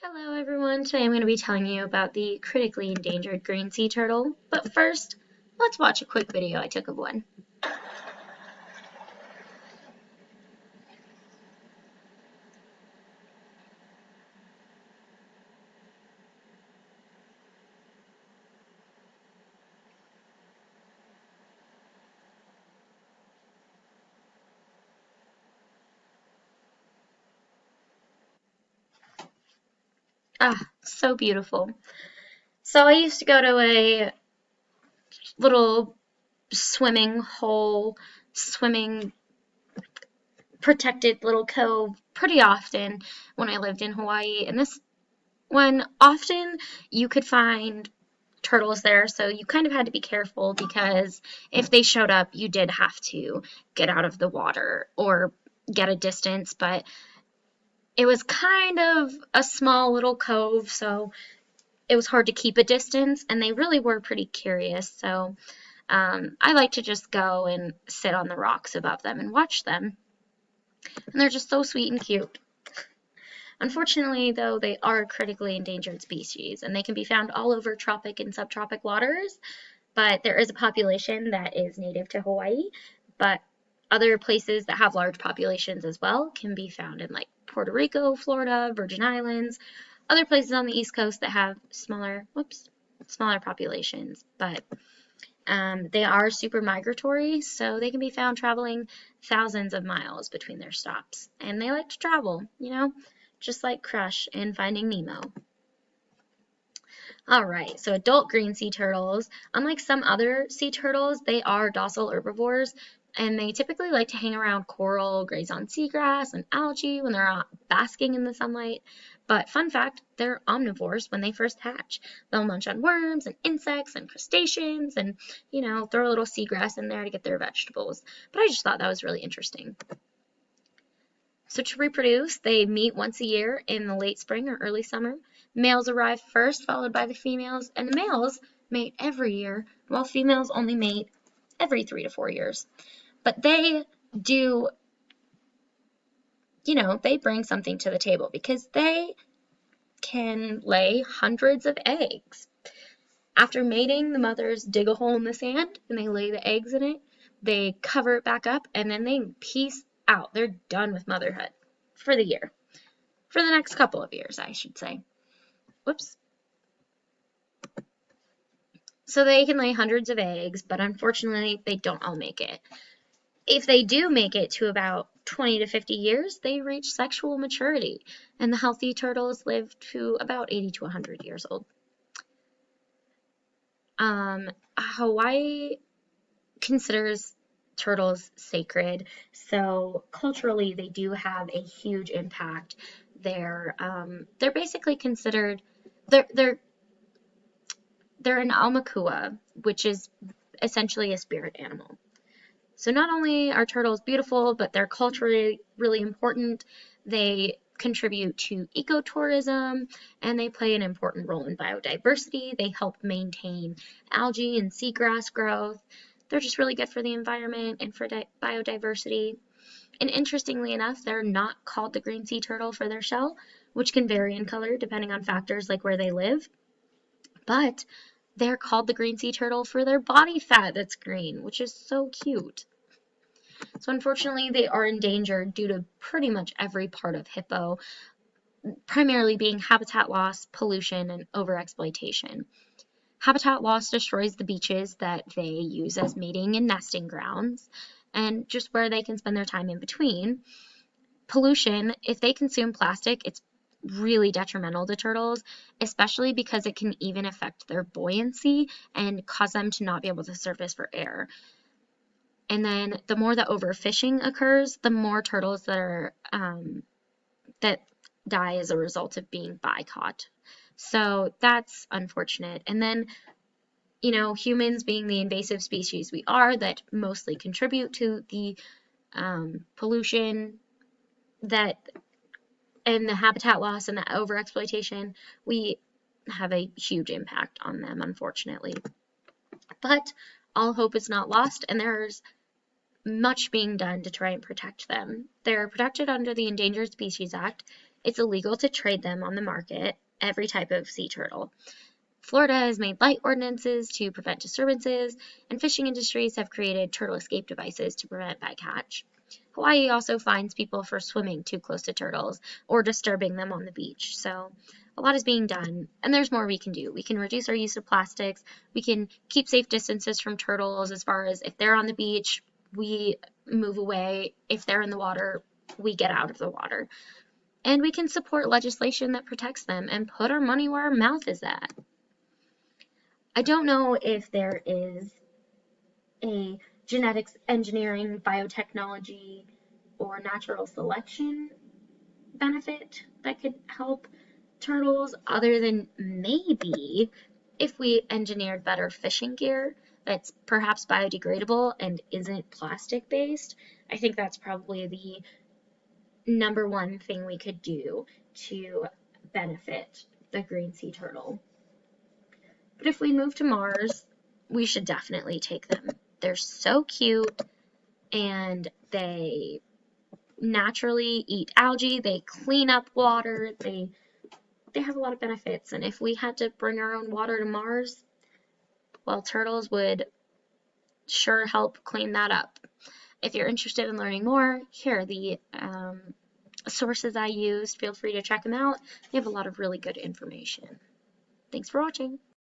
Hello everyone, today I'm going to be telling you about the critically endangered green sea turtle, but first, let's watch a quick video I took of one. Ah, so beautiful. So I used to go to a little swimming hole, swimming protected little cove pretty often when I lived in Hawaii, and this one often you could find turtles there, so you kind of had to be careful because if they showed up, you did have to get out of the water or get a distance, but it was kind of a small little cove, so it was hard to keep a distance, and they really were pretty curious, so I like to just go and sit on the rocks above them and watch them, and they're just so sweet and cute. Unfortunately, though, they are a critically endangered species, and they can be found all over tropic and subtropic waters, but there is a population that is native to Hawaii, but other places that have large populations as well can be found in like Puerto Rico, Florida, Virgin Islands, other places on the East Coast that have smaller populations, but they are super migratory, so they can be found traveling thousands of miles between their stops, and they like to travel, just like Crush in Finding Nemo. Alright, so adult green sea turtles, unlike some other sea turtles, they are docile herbivores, and they typically like to hang around coral, graze on seagrass and algae when they're not basking in the sunlight. But fun fact, they're omnivores when they first hatch. They'll munch on worms and insects and crustaceans and, throw a little seagrass in there to get their vegetables. But I just thought that was really interesting. So to reproduce, they meet once a year in the late spring or early summer. Males arrive first, followed by the females, and the males mate every year, while females only mate every 3 to 4 years. But they do, they bring something to the table because they can lay hundreds of eggs. After mating, the mothers dig a hole in the sand and they lay the eggs in it. They cover it back up and then they peace out. They're done with motherhood for the year. For the next couple of years, I should say. Whoops. So they can lay hundreds of eggs, but unfortunately, they don't all make it. If they do make it to about 20 to 50 years, they reach sexual maturity, and the healthy turtles live to about 80 to 100 years old. Hawaii considers turtles sacred, so culturally they do have a huge impact. They're basically considered they're an aumakua, which is essentially a spirit animal. So not only are turtles beautiful, but they're culturally really important. They contribute to ecotourism, and they play an important role in biodiversity. They help maintain algae and seagrass growth. They're just really good for the environment and for biodiversity. And interestingly enough, they're not called the green sea turtle for their shell, which can vary in color depending on factors like where they live. But they're called the green sea turtle for their body fat that's green, which is so cute. So unfortunately, they are endangered due to pretty much every part of hippo, primarily being habitat loss, pollution, and overexploitation. Habitat loss destroys the beaches that they use as mating and nesting grounds, and just where they can spend their time in between. Pollution, if they consume plastic, it's really detrimental to turtles, especially because it can even affect their buoyancy and cause them to not be able to surface for air. And then the more that overfishing occurs, the more turtles that die as a result of being bycaught. So that's unfortunate. And then, humans being the invasive species we are that mostly contribute to the pollution and the habitat loss and the overexploitation, we have a huge impact on them, unfortunately. But all hope is not lost, and there's much being done to try and protect them. They're protected under the Endangered Species Act, It's illegal to trade them on the market, every type of sea turtle. Florida has made light ordinances to prevent disturbances, and fishing industries have created turtle escape devices to prevent bycatch. Hawaii also fines people for swimming too close to turtles or disturbing them on the beach. So a lot is being done, and there's more we can do. We can reduce our use of plastics. We can keep safe distances from turtles as far as if they're on the beach, we move away. If they're in the water, we get out of the water. And we can support legislation that protects them and put our money where our mouth is at. I don't know if there is a genetics engineering, biotechnology, or natural selection benefit that could help turtles, other than maybe if we engineered better fishing gear that's perhaps biodegradable and isn't plastic based. I think that's probably the number one thing we could do to benefit the green sea turtle. But if we move to Mars, we should definitely take them. They're so cute, and they naturally eat algae, they clean up water, they have a lot of benefits. And if we had to bring our own water to Mars, well, turtles would sure help clean that up. If you're interested in learning more, here are the sources I used. Feel free to check them out. They have a lot of really good information. Thanks for watching.